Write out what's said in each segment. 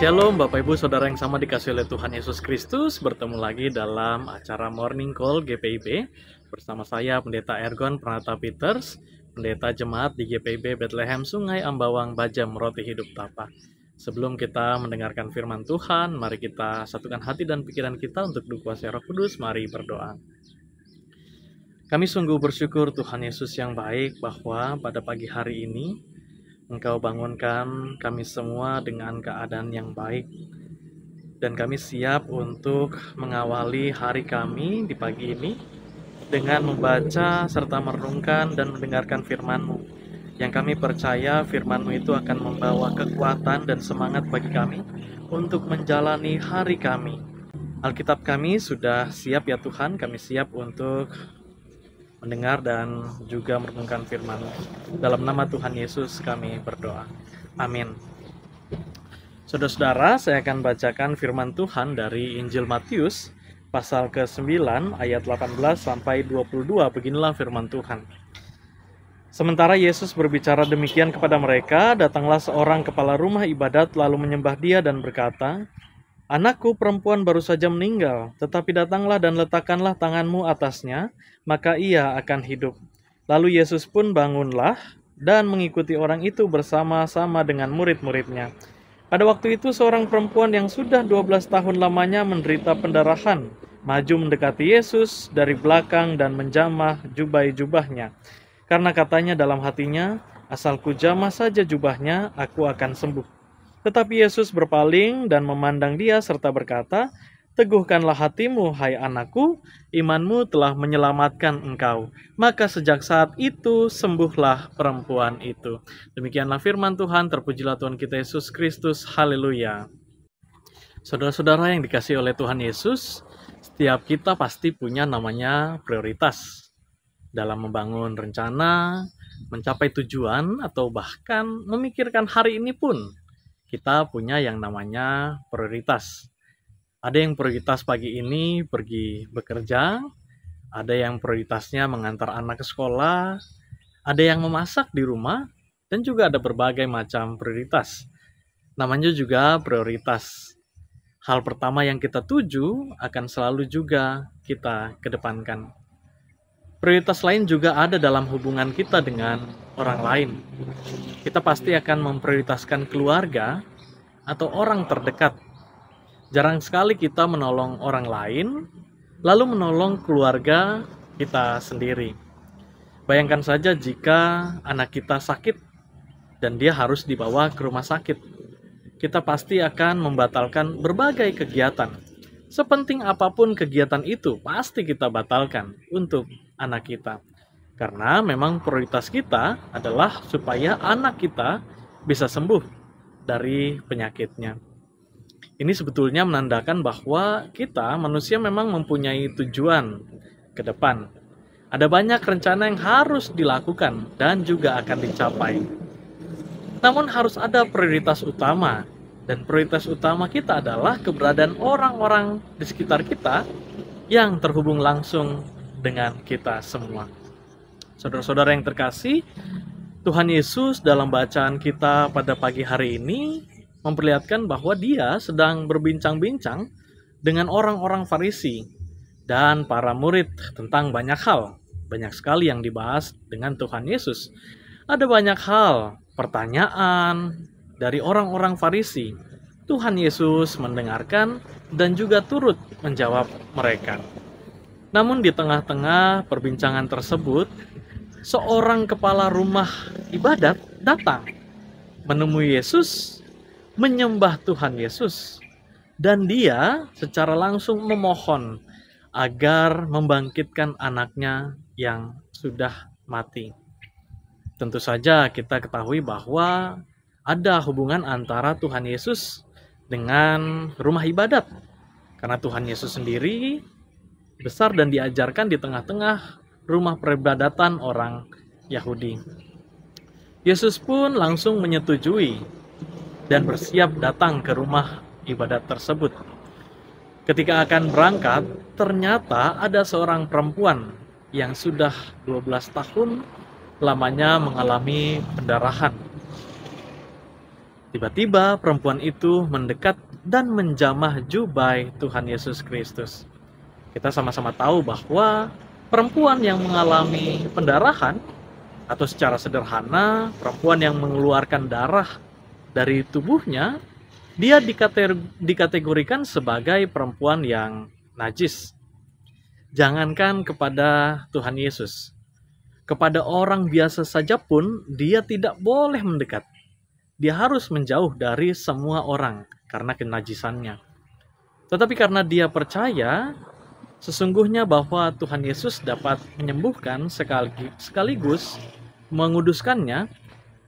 Shalom Bapak Ibu Saudara yang sama dikasihi oleh Tuhan Yesus Kristus. Bertemu lagi dalam acara Morning Call GPIB bersama saya Pendeta Ergon Pranata Peters, Pendeta Jemaat di GPIB Bethlehem Sungai Ambawang Bajem Roti Hidup Tapa. Sebelum kita mendengarkan firman Tuhan, mari kita satukan hati dan pikiran kita untuk dikuasai Roh Kudus. Mari berdoa. Kami sungguh bersyukur Tuhan Yesus yang baik bahwa pada pagi hari ini Engkau bangunkan kami semua dengan keadaan yang baik, dan kami siap untuk mengawali hari kami di pagi ini dengan membaca serta merenungkan dan mendengarkan firman-Mu, yang kami percaya firman-Mu itu akan membawa kekuatan dan semangat bagi kami untuk menjalani hari kami. Alkitab kami sudah siap ya Tuhan, kami siap untuk mendengar dan juga merenungkan firman-Mu. Dalam nama Tuhan Yesus kami berdoa. Amin. Saudara-saudara, saya akan bacakan firman Tuhan dari Injil Matius pasal ke-9 ayat 18 sampai 22. Beginilah firman Tuhan. Sementara Yesus berbicara demikian kepada mereka, datanglah seorang kepala rumah ibadat lalu menyembah Dia dan berkata, "Anakku perempuan baru saja meninggal, tetapi datanglah dan letakkanlah tanganmu atasnya, maka ia akan hidup." Lalu Yesus pun bangunlah dan mengikuti orang itu bersama-sama dengan murid-muridnya. Pada waktu itu seorang perempuan yang sudah 12 tahun lamanya menderita pendarahan, maju mendekati Yesus dari belakang dan menjamah jubah-jubahnya. Karena katanya dalam hatinya, "Asal ku jamah saja jubahnya, aku akan sembuh." Tetapi Yesus berpaling dan memandang dia serta berkata, "Teguhkanlah hatimu, hai anakku, imanmu telah menyelamatkan engkau." Maka sejak saat itu sembuhlah perempuan itu. Demikianlah firman Tuhan, terpujilah Tuhan kita Yesus Kristus, haleluya. Saudara-saudara yang dikasihi oleh Tuhan Yesus, setiap kita pasti punya namanya prioritas dalam membangun rencana, mencapai tujuan, atau bahkan memikirkan hari ini pun. Kita punya yang namanya prioritas. Ada yang prioritas pagi ini pergi bekerja, ada yang prioritasnya mengantar anak ke sekolah, ada yang memasak di rumah, dan juga ada berbagai macam prioritas. Namanya juga prioritas. Hal pertama yang kita tuju akan selalu juga kita kedepankan. Prioritas lain juga ada dalam hubungan kita dengan orang lain. Kita pasti akan memprioritaskan keluarga atau orang terdekat. Jarang sekali kita menolong orang lain, lalu menolong keluarga kita sendiri. Bayangkan saja jika anak kita sakit dan dia harus dibawa ke rumah sakit. Kita pasti akan membatalkan berbagai kegiatan. Sepenting apapun kegiatan itu, pasti kita batalkan untuk anak kita. Karena memang prioritas kita adalah supaya anak kita bisa sembuh dari penyakitnya. Ini sebetulnya menandakan bahwa kita manusia memang mempunyai tujuan ke depan. Ada banyak rencana yang harus dilakukan dan juga akan dicapai. Namun harus ada prioritas utama. Dan prioritas utama kita adalah keberadaan orang-orang di sekitar kita yang terhubung langsung dengan kita semua. Saudara-saudara yang terkasih, Tuhan Yesus dalam bacaan kita pada pagi hari ini memperlihatkan bahwa Dia sedang berbincang-bincang dengan orang-orang Farisi dan para murid tentang banyak hal. Banyak sekali yang dibahas dengan Tuhan Yesus. Ada banyak hal, pertanyaan dari orang-orang Farisi. Tuhan Yesus mendengarkan dan juga turut menjawab mereka. Namun di tengah-tengah perbincangan tersebut, seorang kepala rumah ibadat datang menemui Yesus, menyembah Tuhan Yesus, dan dia secara langsung memohon agar membangkitkan anaknya yang sudah mati. Tentu saja kita ketahui bahwa ada hubungan antara Tuhan Yesus dengan rumah ibadat. Karena Tuhan Yesus sendiri besar dan diajarkan di tengah-tengah rumah peribadatan orang Yahudi. Yesus pun langsung menyetujui dan bersiap datang ke rumah ibadat tersebut. Ketika akan berangkat, ternyata ada seorang perempuan yang sudah 12 tahun lamanya mengalami pendarahan. Tiba-tiba perempuan itu mendekat dan menjamah jubah Tuhan Yesus Kristus. Kita sama-sama tahu bahwa perempuan yang mengalami pendarahan, atau secara sederhana, perempuan yang mengeluarkan darah dari tubuhnya, dia dikategorikan sebagai perempuan yang najis. Jangankan kepada Tuhan Yesus, kepada orang biasa saja pun dia tidak boleh mendekat. Dia harus menjauh dari semua orang karena kenajisannya. Tetapi karena dia percaya sesungguhnya bahwa Tuhan Yesus dapat menyembuhkan sekaligus menguduskannya,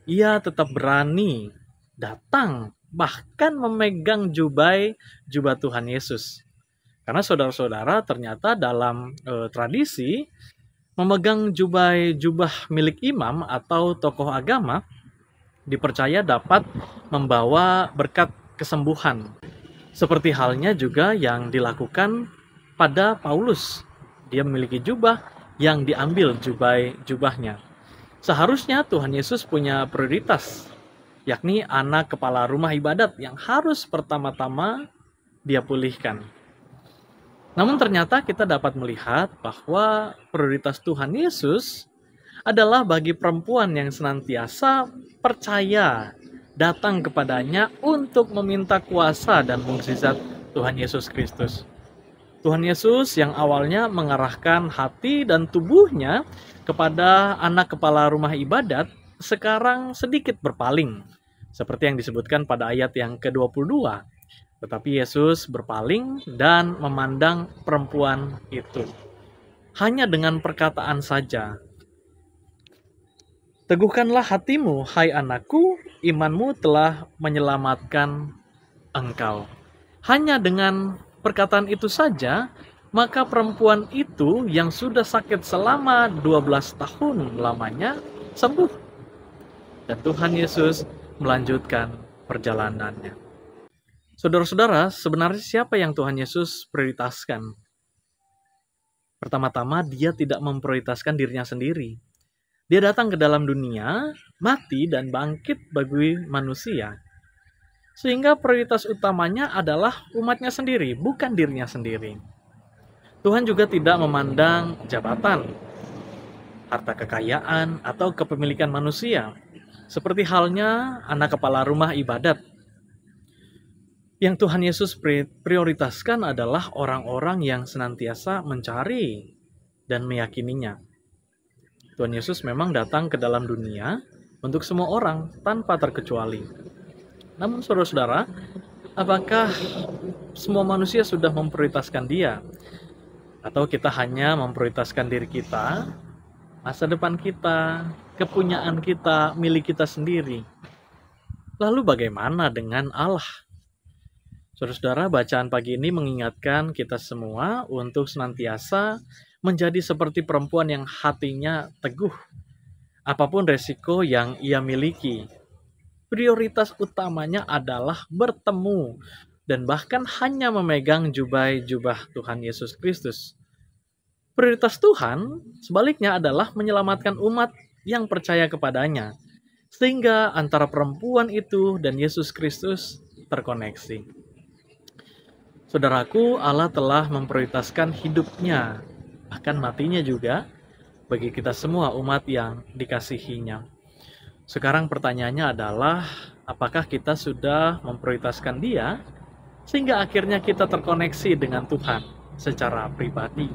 ia tetap berani datang bahkan memegang jubah Tuhan Yesus. Karena saudara-saudara, ternyata dalam tradisi memegang jubah milik imam atau tokoh agama dipercaya dapat membawa berkat kesembuhan. Seperti halnya juga yang dilakukan pada Paulus. Dia memiliki jubah yang diambil jubahnya. Seharusnya Tuhan Yesus punya prioritas, yakni anak kepala rumah ibadat yang harus pertama-tama dia pulihkan. Namun ternyata kita dapat melihat bahwa prioritas Tuhan Yesus adalah bagi perempuan yang senantiasa percaya datang kepadanya untuk meminta kuasa dan mukjizat Tuhan Yesus Kristus. Tuhan Yesus yang awalnya mengarahkan hati dan tubuhnya kepada anak kepala rumah ibadat, sekarang sedikit berpaling, seperti yang disebutkan pada ayat yang ke-22. Tetapi Yesus berpaling dan memandang perempuan itu. Hanya dengan perkataan saja, "Teguhkanlah hatimu, hai anakku, imanmu telah menyelamatkan engkau." Hanya dengan perkataan itu saja, maka perempuan itu yang sudah sakit selama 12 tahun lamanya sembuh. Dan Tuhan Yesus melanjutkan perjalanannya. Saudara-saudara, sebenarnya siapa yang Tuhan Yesus prioritaskan? Pertama-tama, dia tidak memprioritaskan dirinya sendiri. Dia datang ke dalam dunia, mati dan bangkit bagi manusia. Sehingga prioritas utamanya adalah umatnya sendiri, bukan dirinya sendiri. Tuhan juga tidak memandang jabatan, harta kekayaan, atau kepemilikan manusia. Seperti halnya anak kepala rumah ibadat. Yang Tuhan Yesus prioritaskan adalah orang-orang yang senantiasa mencari dan meyakininya. Tuhan Yesus memang datang ke dalam dunia untuk semua orang tanpa terkecuali. Namun saudara-saudara, apakah semua manusia sudah memprioritaskan dia? Atau kita hanya memprioritaskan diri kita, masa depan kita, kepunyaan kita, milik kita sendiri? Lalu bagaimana dengan Allah? Saudara-saudara, bacaan pagi ini mengingatkan kita semua untuk senantiasa menjadi seperti perempuan yang hatinya teguh. Apapun resiko yang ia miliki, prioritas utamanya adalah bertemu dan bahkan hanya memegang jubah Tuhan Yesus Kristus. Prioritas Tuhan sebaliknya adalah menyelamatkan umat yang percaya kepadanya, sehingga antara perempuan itu dan Yesus Kristus terkoneksi. Saudaraku, Allah telah memprioritaskan hidupnya, bahkan matinya juga, bagi kita semua umat yang dikasihinya. Sekarang pertanyaannya adalah, apakah kita sudah memprioritaskan dia, sehingga akhirnya kita terkoneksi dengan Tuhan secara pribadi?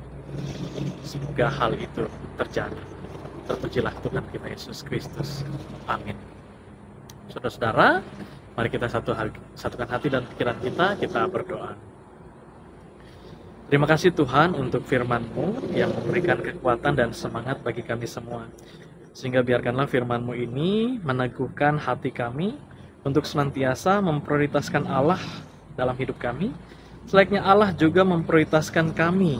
Semoga hal itu terjadi. Terpujilah Tuhan kita Yesus Kristus. Amin. Saudara-saudara, mari kita satukan hati dan pikiran kita berdoa. Terima kasih Tuhan untuk firman-Mu yang memberikan kekuatan dan semangat bagi kami semua. Sehingga biarkanlah firman-Mu ini meneguhkan hati kami untuk senantiasa memprioritaskan Allah dalam hidup kami. Selayaknya Allah juga memprioritaskan kami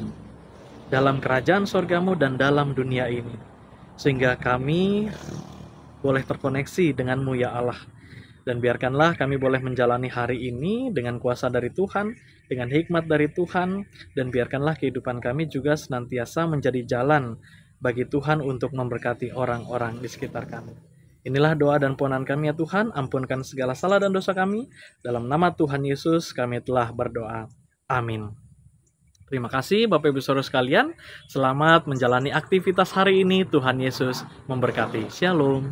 dalam kerajaan sorga-Mu dan dalam dunia ini. Sehingga kami boleh terkoneksi dengan-Mu ya Allah. Dan biarkanlah kami boleh menjalani hari ini dengan kuasa dari Tuhan, dengan hikmat dari Tuhan, dan biarkanlah kehidupan kami juga senantiasa menjadi jalan bagi Tuhan untuk memberkati orang-orang di sekitar kami. Inilah doa dan pohon kami ya Tuhan, ampunkan segala salah dan dosa kami. Dalam nama Tuhan Yesus kami telah berdoa. Amin. Terima kasih Bapak Ibu Saudara sekalian. Selamat menjalani aktivitas hari ini. Tuhan Yesus memberkati. Shalom.